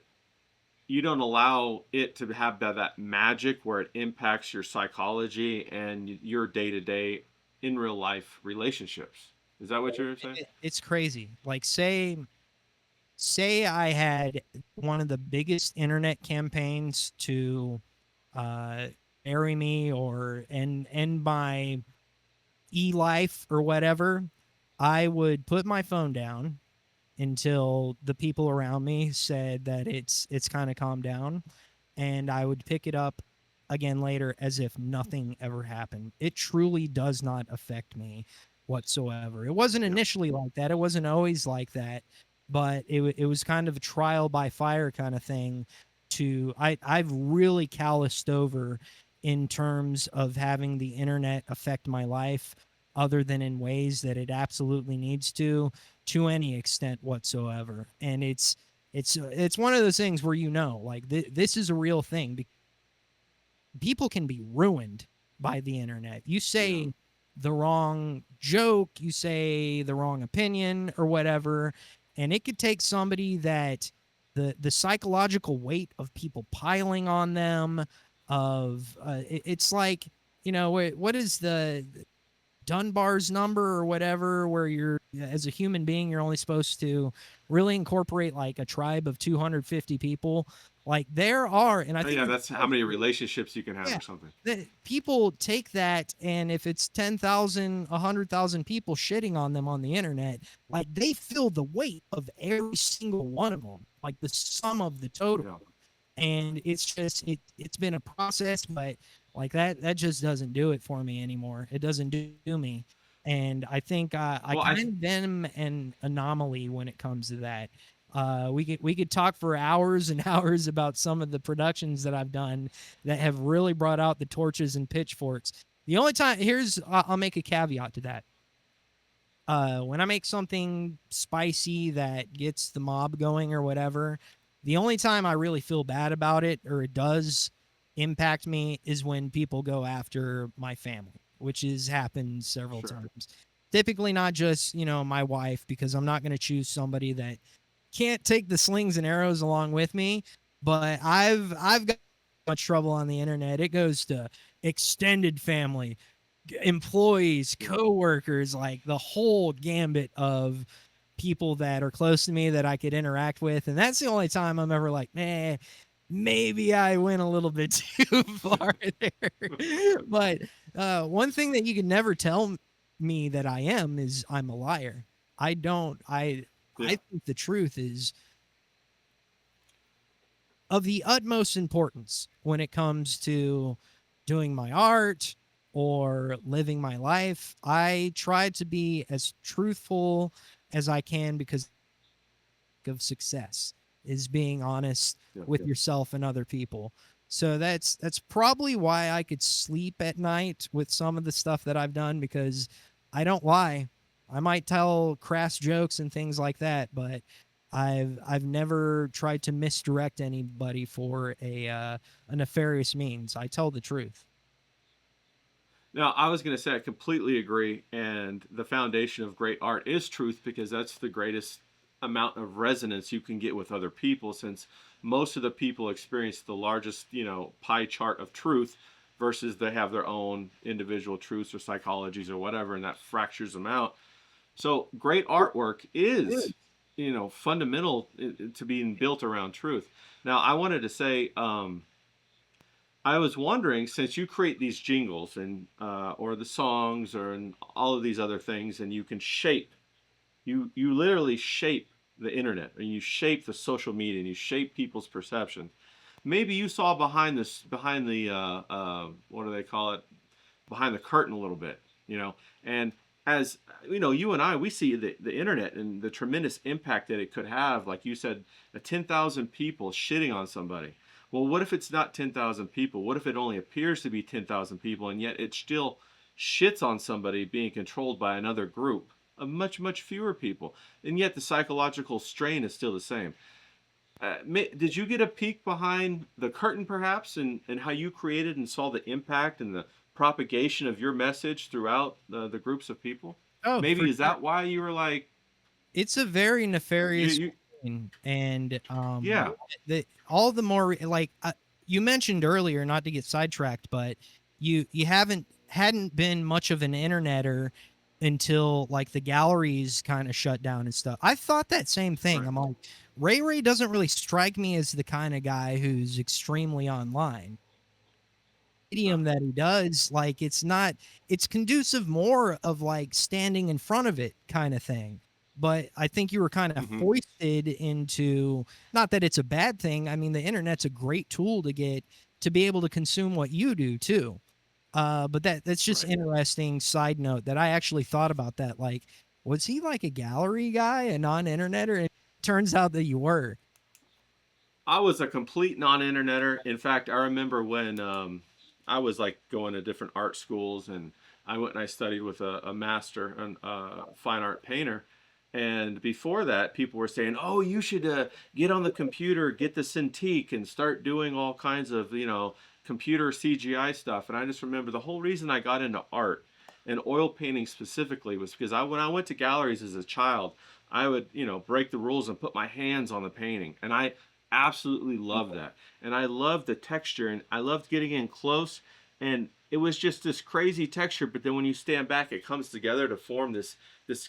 you don't allow it to have that magic where it impacts your psychology and your day to day in real life relationships. Is that what you're saying? It's crazy. Like say I had one of the biggest internet campaigns to uh bury me or end my life or whatever, I would put my phone down until the people around me said that it's kind of calmed down, and I would pick it up again later as if nothing ever happened. It truly does not affect me. whatsoever. It wasn't Yeah. initially like that. It wasn't always like that, but it was kind of a trial by fire kind of thing. I've really calloused over in terms of having the internet affect my life, other than in ways that it absolutely needs to any extent whatsoever. And it's one of those things where, like, this is a real thing. People can be ruined by the internet. You Yeah. say the wrong joke, you say the wrong opinion or whatever, and it could take somebody that the psychological weight of people piling on them, of it's like, what is the Dunbar's number or whatever, where you're, as a human being, you're only supposed to really incorporate like a tribe of 250 people. Like, there are, and I Oh, think yeah, that's how many relationships you can have yeah, or something. people take that, and if it's 10,000, 100,000 people shitting on them on the internet, like, they feel the weight of every single one of them, like the sum of the total. Yeah. And it's just, it's been a process, but like, that just doesn't do it for me anymore. It doesn't do me. And I think I Well, I kind of am an anomaly when it comes to that. We could talk for hours and hours about some of the productions that I've done that have really brought out the torches and pitchforks. The only time, I'll make a caveat to that. When I make something spicy that gets the mob going or whatever, the only time I really feel bad about it, or it does impact me, is when people go after my family, which has happened several sure. times. Typically not just, my wife, because I'm not going to choose somebody that can't take the slings and arrows along with me. But I've got much trouble on the internet. It goes to extended family, employees, Yeah. coworkers, like the whole gambit of people that are close to me that I could interact with. And that's the only time I'm ever like, man, maybe I went a little bit too far there. But one thing that you can never tell me that I am is I'm a liar. I don't. I Yeah. think the truth is of the utmost importance when it comes to doing my art or living my life. I try to be as truthful as I can, because of success is being honest Yeah. with yourself and other people. So that's probably why I could sleep at night with some of the stuff that I've done, because I don't lie. I might tell crass jokes and things like that, but I've never tried to misdirect anybody for a nefarious means. I tell the truth. Now, I was going to say I completely agree, and the foundation of great art is truth, because that's the greatest amount of resonance you can get with other people, since most of the people experience the largest, pie chart of truth, versus they have their own individual truths or psychologies or whatever, and that fractures them out. So, great artwork is, fundamental to being built around truth. Now, I wanted to say, I was wondering, since you create these jingles and or the songs or and all of these other things, and you can shape, you literally shape the internet, and you shape the social media, and you shape people's perception. Maybe you saw behind the what do they call it, behind the curtain a little bit, and as you and I, we see the internet and the tremendous impact that it could have. Like you said, 10,000 people shitting on somebody. Well, what if it's not 10,000 people? What if it only appears to be 10,000 people, and yet it still shits on somebody being controlled by another group of much, much fewer people, and yet the psychological strain is still the same. Did you get a peek behind the curtain, perhaps, and how you created and saw the impact and the propagation of your message throughout the groups of people? Oh, for Maybe is sure. that why you were like, It's a very you, nefarious you thing, and yeah, all the more, like, you mentioned earlier, not to get sidetracked, but you hadn't been much of an interneter until, like, the galleries kind of shut down and stuff. I thought that same thing. right, I'm like, Ray doesn't really strike me as the kind of guy who's extremely online. no, Medium that he does, like, it's conducive more of like standing in front of it kind of thing. But I think you were kind of mm-hmm, foisted into, not that it's a bad thing. I mean, the internet's a great tool to be able to consume what you do too. But that's just Right. interesting side note that I actually thought about that. Like, was he like a gallery guy, a non-interneter? And it turns out that you were. I was a complete non-interneter. In fact, I remember when I was like going to different art schools, and I went and I studied with a master, fine art painter. And before that, people were saying, "Oh, you should get on the computer, get the Cintiq, and start doing all kinds of computer CGI stuff." And I just remember the whole reason I got into art and oil painting specifically was because when I went to galleries as a child, I would break the rules and put my hands on the painting, and I absolutely love that. And I love the texture, and I loved getting in close, and it was just this crazy texture, but then when you stand back it comes together to form this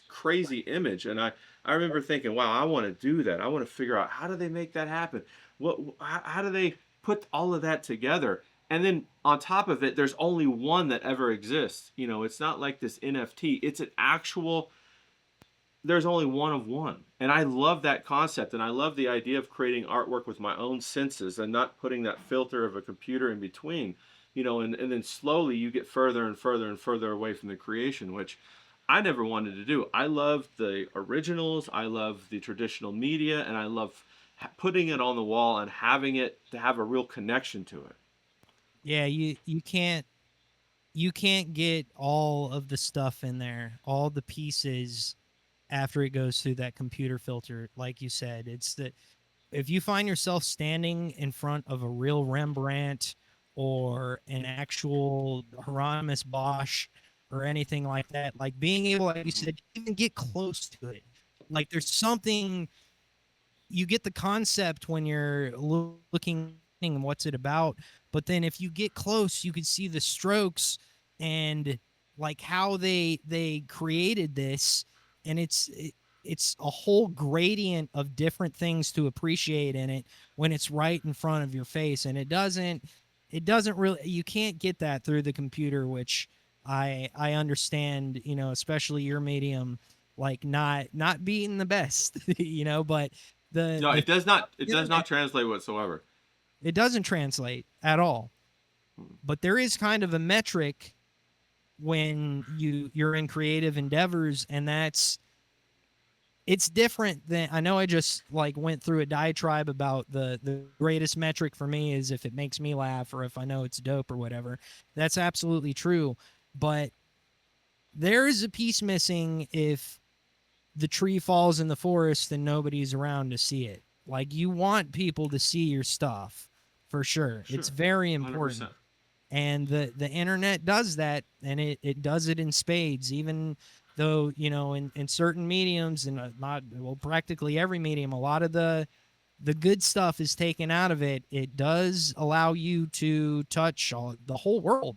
crazy image. And I remember thinking, wow, I want to do that. I want to figure out, how do they make that happen? How do they put all of that together? And then on top of it, there's only one that ever exists. It's not like this NFT. It's an actual, there's only one of one. And I love that concept. And I love the idea of creating artwork with my own senses and not putting that filter of a computer in between. And then slowly you get further and further and further away from the creation, which I never wanted to do. I love the originals, I love the traditional media, and I love putting it on the wall and having it to have a real connection to it. Yeah, you can't get all of the stuff in there, all the pieces after it goes through that computer filter. Like you said, it's that if you find yourself standing in front of a real Rembrandt or an actual Hieronymus Bosch or anything like that, like being able, like you said, even get close to it. Like there's something, you get the concept when you're looking and what's it about, but then if you get close you can see the strokes and like how they created this, and it's a whole gradient of different things to appreciate in it when it's right in front of your face. And it doesn't really, you can't get that through the computer, which I understand, especially your medium, like not being the best, but the No, the it does not. It does internet, not translate whatsoever. it doesn't translate at all. But there is kind of a metric when you're in creative endeavors, and it's different than, I know I just like went through a diatribe about the greatest metric for me is if it makes me laugh or if I know it's dope or whatever. That's absolutely true. But there is a piece missing if the tree falls in the forest and nobody's around to see it. Like you want people to see your stuff for sure. It's Sure, very 100%. important. And the internet does that, and it does it in spades, even though, in certain mediums, and not, well, practically every medium, a lot of the good stuff is taken out of it. It does allow you to touch the whole world,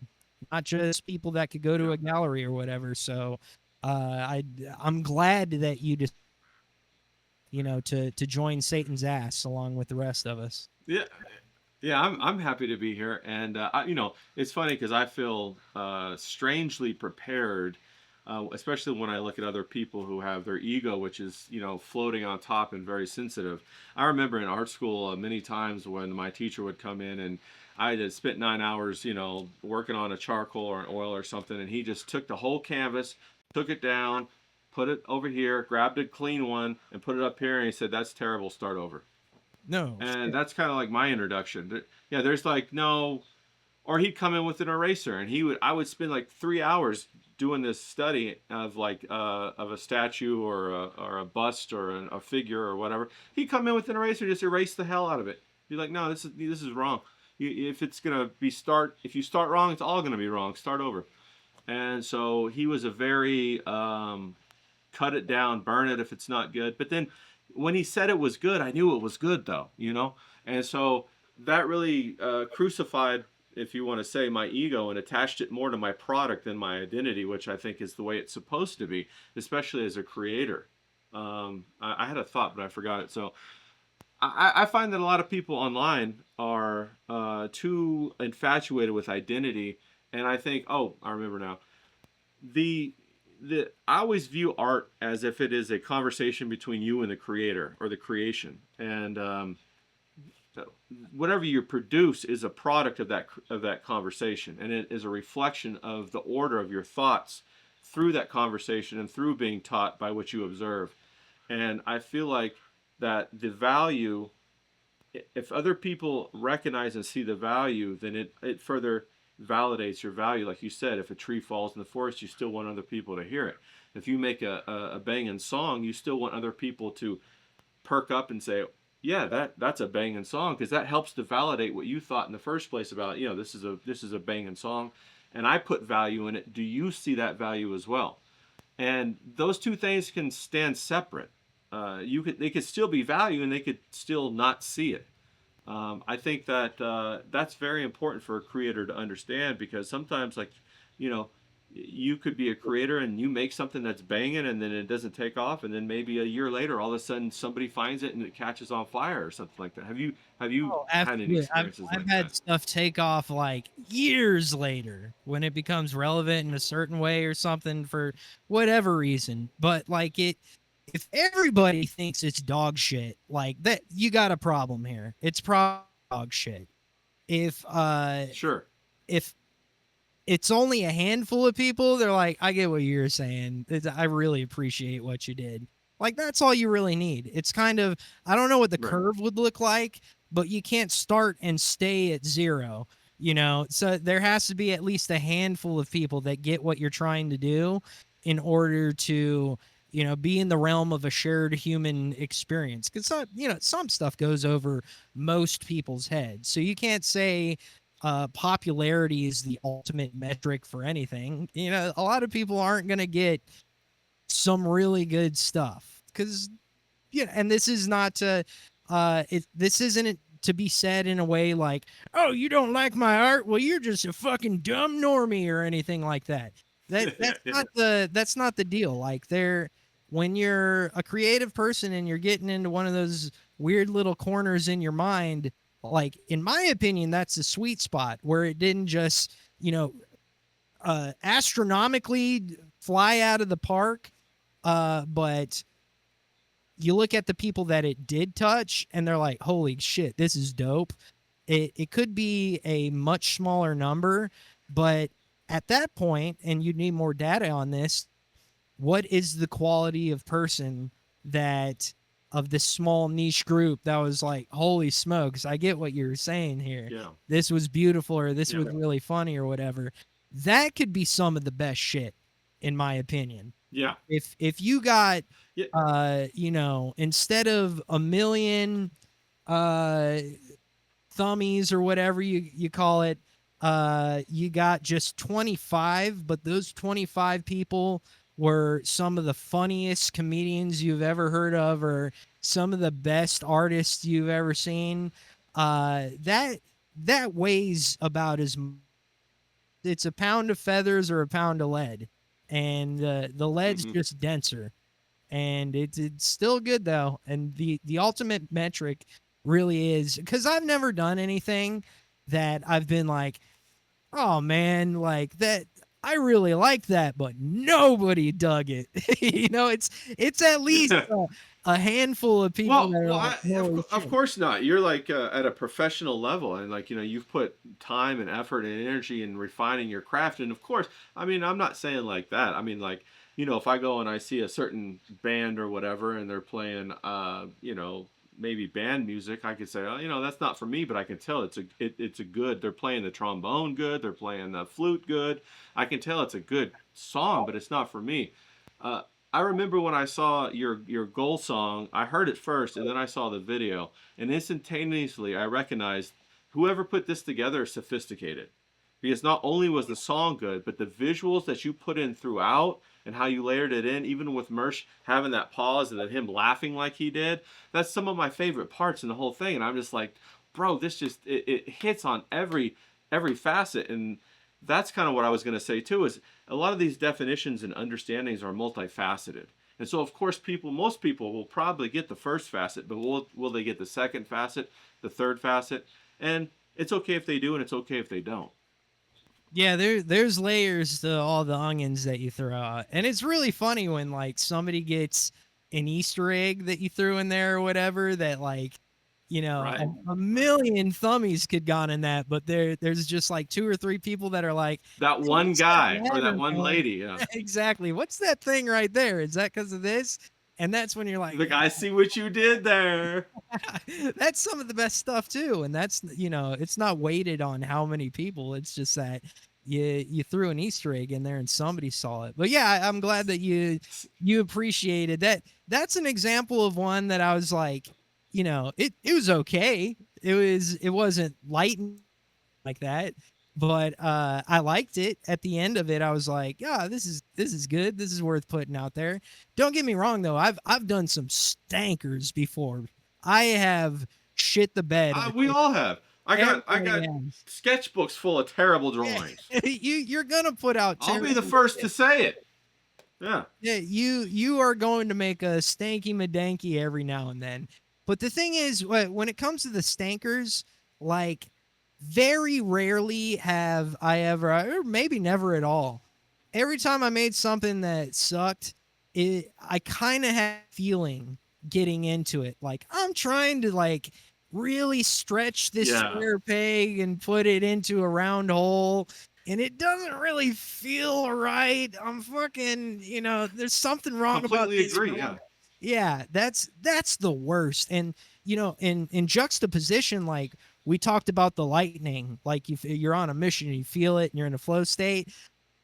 not just people that could go to Yeah. a gallery or whatever. So I'm glad that you just, to join Satan's ass along with the rest of us. Yeah, yeah, I'm happy to be here, and it's funny because I feel strangely prepared, especially when I look at other people who have their ego, which is floating on top and very sensitive. I remember in art school many times when my teacher would come in, and I had spent 9 hours, working on a charcoal or an oil or something, and he just took the whole canvas, took it down, put it over here, grabbed a clean one, and put it up here, and he said, "That's terrible. Start over." No And shit. that's kind of like my introduction. Yeah, there's like no, or he'd come in with an eraser, and I would spend like 3 hours doing this study of like of a statue or a bust or a figure or whatever. He'd come in with an eraser, just erase the hell out of it. Be like, no, this is wrong. If it's gonna be if you start wrong, it's all gonna be wrong. Start over. And so he was a very cut it down, burn it if it's not good. But then when he said it was good, I knew it was good though. And so that really crucified, if you want to say, my ego and attached it more to my product than my identity, which I think is the way it's supposed to be, especially as a creator. I had a thought, but I forgot it. So I find that a lot of people online are too infatuated with identity, and I think, oh, I remember now. The I always view art as if it is a conversation between you and the creator or the creation, and whatever you produce is a product of that conversation, and it is a reflection of the order of your thoughts through that conversation and through being taught by what you observe. And I feel like that the value, if other people recognize and see the value, then it further validates your value. Like you said, if a tree falls in the forest, you still want other people to hear it. If you make a banging song, you still want other people to perk up and say, yeah, that's a banging song, because that helps to validate what you thought in the first place about, this is a banging song, and I put value in it. Do you see that value as well? And those two things can stand separate. They could still be value, and they could still not see it. I think that that's very important for a creator to understand, because sometimes, like, you know, you could be a creator and you make something that's banging, and then it doesn't take off, and then maybe a year later, all of a sudden, somebody finds it and it catches on fire or something like that. Have you Oh, had any absolutely. experiences I've like had that? stuff take off like years later when it becomes relevant in a certain way or something for whatever reason. But like if everybody thinks it's dog shit, like that, you got a problem here. It's dog shit. If Sure. if it's only a handful of people, they're like, I get what you're saying. I really appreciate what you did. Like, that's all you really need. It's kind of, I don't know what the Right. curve would look like, but you can't start and stay at zero, So there has to be at least a handful of people that get what you're trying to do in order to, be in the realm of a shared human experience. Because, some stuff goes over most people's heads. So you can't say, popularity is the ultimate metric for anything. A lot of people aren't going to get some really good stuff because, and this is not to, this isn't to be said in a way like, oh, you don't like my art? Well, you're just a fucking dumb normie or anything like that. That's not the deal. Like when you're a creative person and you're getting into one of those weird little corners in your mind, like in my opinion, that's the sweet spot where it didn't just, astronomically fly out of the park. But you look at the people that it did touch and they're like, holy shit, this is dope. It could be a much smaller number, but at that point, and you need more data on this, what is the quality of person that of this small niche group that was like, holy smokes, I get what you're saying here. Yeah. This was beautiful, or this Yeah. was really funny, or whatever. That could be some of the best shit, in my opinion. Yeah. If you got Yeah. instead of a million thummies or whatever you call it, you got just 25, but those 25 people were some of the funniest comedians you've ever heard of, or some of the best artists you've ever seen. That weighs about as it's a pound of feathers or a pound of lead, and the lead's Mm-hmm. just denser, and it's still good though. And the ultimate metric really is, because I've never done anything that I've been like, oh man, like that, I really like that, but nobody dug it. It's at least a handful of people Well, that are well, like, holy of shit. course not. You're like at a professional level, and like you've put time and effort and energy in refining your craft. And of course, I mean, I'm not saying like that. I mean, like, if I go and I see a certain band or whatever, and they're playing, maybe band music, I could say, oh, that's not for me, but I can tell it's a good. They're playing the trombone good. They're playing the flute good. I can tell it's a good song, but it's not for me. Uh, I remember when I saw your goal song, I heard it first and then I saw the video, and instantaneously I recognized whoever put this together is sophisticated. Because not only was the song good, but the visuals that you put in throughout and how you layered it in, even with Mersh having that pause and then him laughing like he did, that's some of my favorite parts in the whole thing. And I'm just like, bro, this just it hits on every facet. And that's kind of what I was going to say too, is a lot of these definitions and understandings are multifaceted. And so of course most people will probably get the first facet, but will they get the second facet, the third facet? And it's okay if they do, and it's okay if they don't. Yeah, there's layers to all the onions that you throw out. And it's really funny when like somebody gets an Easter egg that you threw in there or whatever that like You know, Right. a Right. million thummies could gone in that, but there's just like 2 or 3 people that are like, That "Hey, one what's that guy or that ladder, one man?" lady. Yeah. Exactly. "What's that thing right there? Is that because of this?" And that's when you're like, The guy, see what you did there. that's some of the best stuff too, and that's, it's not weighted on how many people. It's just that you threw an Easter egg in there and somebody saw it. But yeah, I'm glad that you appreciated that. That's an example of one that I was like, it was okay. It wasn't light like that, but I liked it. At the end of it, I was like, yeah, this is good. This is worth putting out there. Don't get me wrong though. I've done some stankers before. I have shit the bed. We all have. I Everybody got has. sketchbooks full of terrible Yeah. drawings. You're gonna put out I'll be terrible the first to shit. say it. Yeah. Yeah, you are going to make a stanky madanky every now and then. But the thing is, when it comes to the stankers, like very rarely have I ever, or maybe never at all. Every time I made something that sucked, I kind of had a feeling getting into it. Like I'm trying to like really stretch this Yeah. square peg and put it into a round hole, and it doesn't really feel right. I'm fucking, there's something wrong about Completely this. agree. Yeah. Yeah, that's the worst. And in juxtaposition, like we talked about the lightning, like you're on a mission, and you feel it, and you're in a flow state.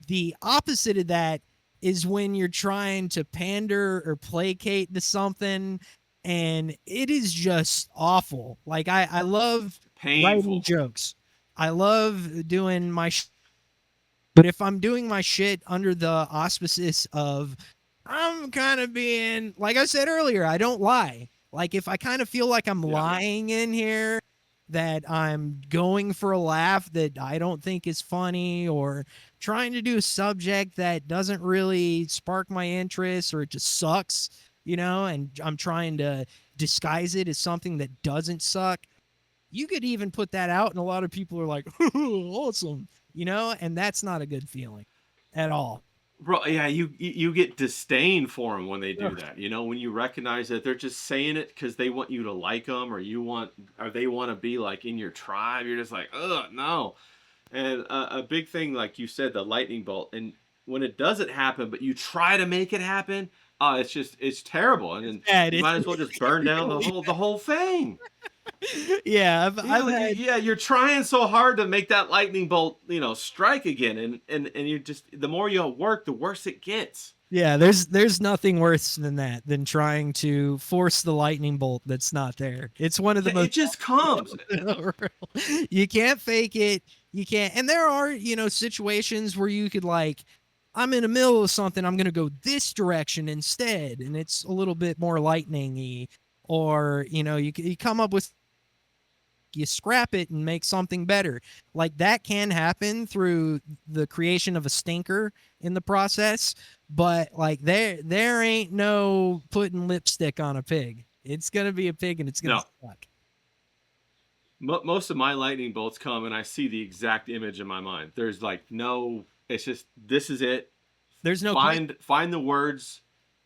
The opposite of that is when you're trying to pander or placate to something, and it is just awful. Like I love writing Painful. jokes. I love doing but if I'm doing my shit under the auspices of I'm kind of being, like I said earlier, I don't lie. Like if I kind of feel like I'm Yeah. lying in here, that I'm going for a laugh that I don't think is funny, or trying to do a subject that doesn't really spark my interest, or it just sucks, and I'm trying to disguise it as something that doesn't suck. You could even put that out and a lot of people are like, awesome, and that's not a good feeling at all. Bro, yeah, you get disdain for them when they do Ugh. that. When you recognize that they're just saying it because they want you to like them, or they want to be like in your tribe. You're just like, ugh, no. And a big thing, like you said, the lightning bolt, and when it doesn't happen, but you try to make it happen, it's terrible, and then Bad. you might as well just burn down the Really whole thing. yeah, I've had Yeah, you're trying so hard to make that lightning bolt, strike again, and you just the more you work, the worse it gets. yeah, there's nothing worse than that, than trying to force the lightning bolt that's not there. It's one of the It most just comes. you can't fake it. You can't. And there are, situations where you could like, I'm in the middle of something, I'm going to go this direction instead, and it's a little bit more lightning-y. Or, you come up with, you scrap it and make something better. Like that can happen through the creation of a stinker in the process, but like there ain't no putting lipstick on a pig. It's going to be a pig and it's going to No, suck. most of my lightning bolts come, and I see the exact image in my mind. There's like no. It's just this is it. There's no Find the words.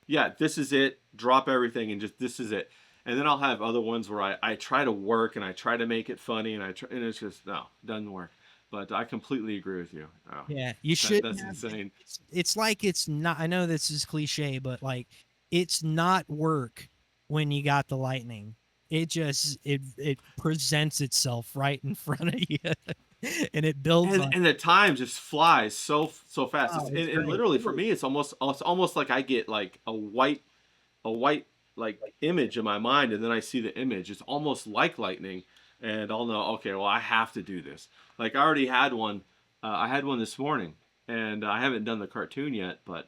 Yeah, this is it. Drop everything and just this is it. And then I'll have other ones where I try to work and I try to make it funny, and and it's just no, doesn't work. But I completely agree with you. Oh, Yeah, you should. that's insane. It's like it's not. I know this is cliche, but like it's not work when you got the lightning. It presents itself right in front of you, and it builds on. And the time just flies so fast. Oh, it's And great. literally for me, it's almost like I get like a white like image in my mind, and then I see the image. It's almost like lightning, and I'll know. Okay, well I have to do this. Like I already had one. I had one this morning, and I haven't done the cartoon yet, but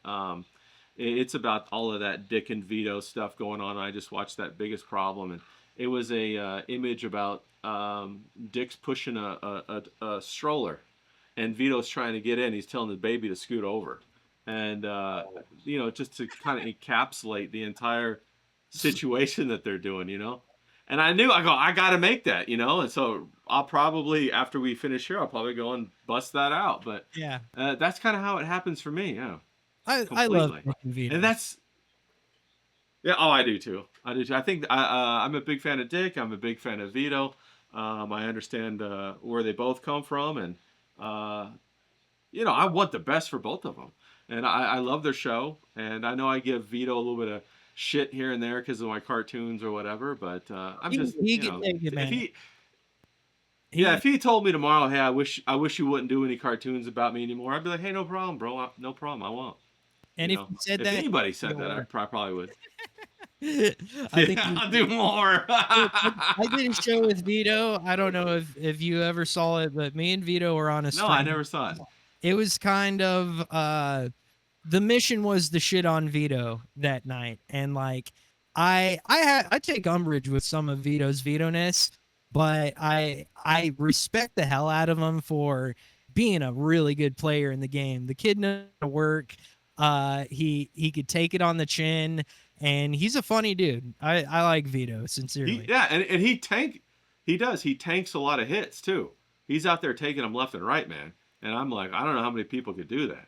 it's about all of that Dick and Vito stuff going on. I just watched that Biggest Problem, and it was a image about Dick's pushing a stroller, and Vito's trying to get in. He's telling the baby to scoot over, and just to kind of encapsulate the entire situation that they're doing. And I got to make that. And so I'll probably, after we finish here, I'll probably go and bust that out. But Yeah, that's kind of how it happens for me. Yeah, I love completely. Dick and Vito. And that's Yeah, oh, I do too. I do too. I think I'm a big fan of Dick. I'm a big fan of Vito. I understand where they both come from, and uh, I want the best for both of them. And I love their show, and I know I give Vito a little bit of shit here and there because of my cartoons or whatever. But I'm just, He can take it, if man. he, yeah, He if he told me tomorrow, hey, I wish you wouldn't do any cartoons about me anymore, I'd be like, hey, no problem, bro, no problem, I won't. and if he said If that, anybody said that, I probably would. I think Yeah, I'll do more. I did a show with Vito. I don't know if you ever saw it, but me and Vito were on a No, I stream. never saw it. It was kind of the mission was to shit on Vito that night, and like I take umbrage with some of Vito's Vito-ness, but I respect the hell out of him for being a really good player in the game. The kid knows how to work. He could take it on the chin, and he's a funny dude. I like Vito sincerely. Yeah, and he tanks a lot of hits too. He's out there taking them left and right, man. And I'm like, I don't know how many people could do that.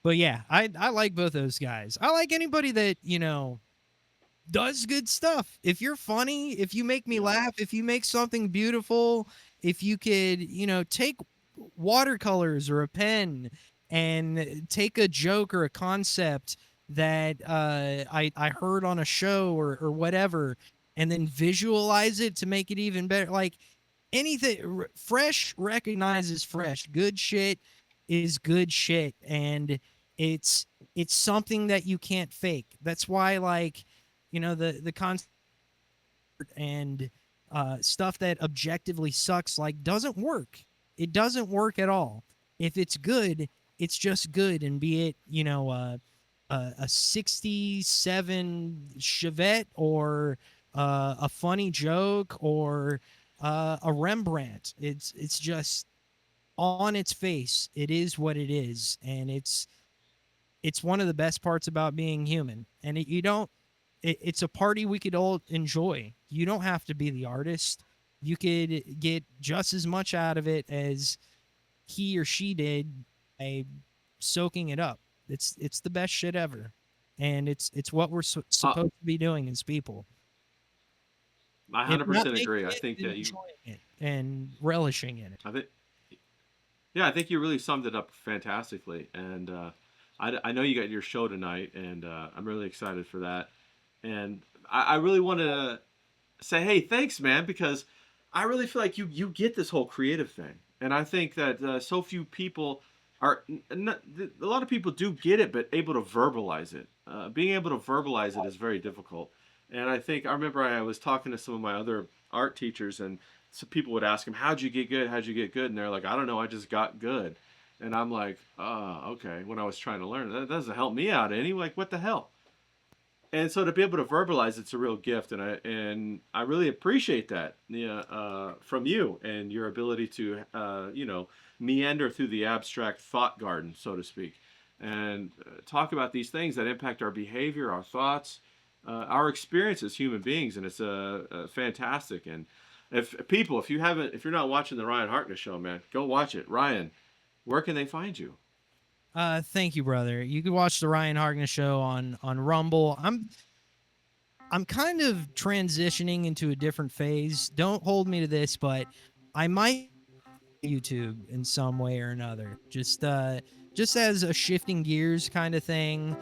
But yeah, I like both those guys. I like anybody that, does good stuff. If you're funny, if you make me laugh, if you make something beautiful, if you could, take watercolors or a pen and take a joke or a concept that I heard on a show or whatever, and then visualize it to make it even better. Like anything fresh recognizes fresh. Good shit is good shit, and it's something that you can't fake. That's why, like, the concept and stuff that objectively sucks, like, doesn't work. It doesn't work at all. If it's good, it's just good, and be it a 67 Chevette or a funny joke or a Rembrandt. It's just on its face. It is what it is, and it's one of the best parts about being human. And it's a party we could all enjoy. You don't have to be the artist. You could get just as much out of it as he or she did by soaking it up. It's the best shit ever, and it's what we're supposed to be doing as people. I 100% agree. I think that enjoying it and relishing in it. I think you really summed it up fantastically. And I know you got your show tonight, and I'm really excited for that. And I really want to say, hey, thanks, man, because I really feel like you get this whole creative thing. And I think that so few people are, a lot of people do get it, but able to verbalize it. Being able to verbalize it is very difficult. And I remember I was talking to some of my other art teachers, and some people would ask them, how'd you get good? How'd you get good? And they're like, I don't know, I just got good. And I'm like, oh, okay. When I was trying to learn, that doesn't help me out any. Like, what the hell? And so to be able to verbalize it's a real gift, and I really appreciate that from you and your ability to meander through the abstract thought garden, so to speak, and talk about these things that impact our behavior, our thoughts, our experience as human beings, and it's fantastic. And if you're not watching the Ryan Harkness Show, man, go watch it. Ryan, where can they find you? Thank you, brother. You can watch the Ryan Harkness Show on Rumble. I'm kind of transitioning into a different phase. Don't hold me to this, but I might YouTube in some way or another. Just as a shifting gears kind of thing,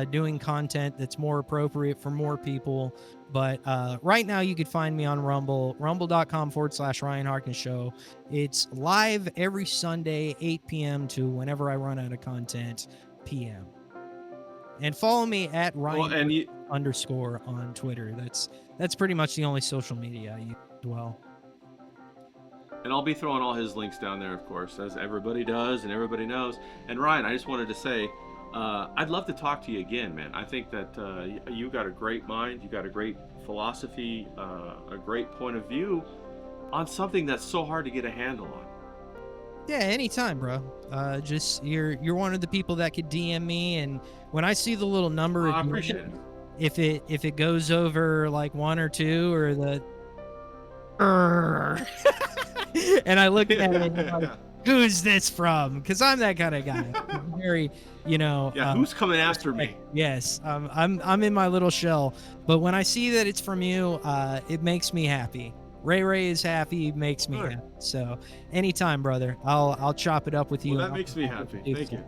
doing content that's more appropriate for more people. But right now you could find me on Rumble, rumble.com/Ryan Harkness Show. It's live every Sunday, 8 p.m. to whenever I run out of content, p.m. And follow me at Ryan _ on Twitter. That's pretty much the only social media I use as well. And I'll be throwing all his links down there, of course, as everybody does and everybody knows. And Ryan, I just wanted to say, I'd love to talk to you again, man. I think that you got a great mind, you got a great philosophy, a great point of view on something that's so hard to get a handle on. Yeah, anytime, bro. Just you're one of the people that could DM me, and when I see the little number, I appreciate it. If it goes over like 1 or 2 or the, and I look at it, and who's this from? Because I'm that kind of guy. I'm very, you know. Yeah, who's coming after me? Yes, I'm in my little shell, but when I see that it's from you, it makes me happy. Ray is happy, makes me happy. So anytime, brother, I'll chop it up with you. Well, that makes me happy. Thank you.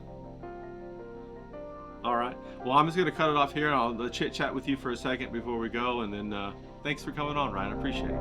All right. Well, I'm just gonna cut it off here. I'll chit chat with you for a second before we go, and then thanks for coming on, Ryan. I appreciate it.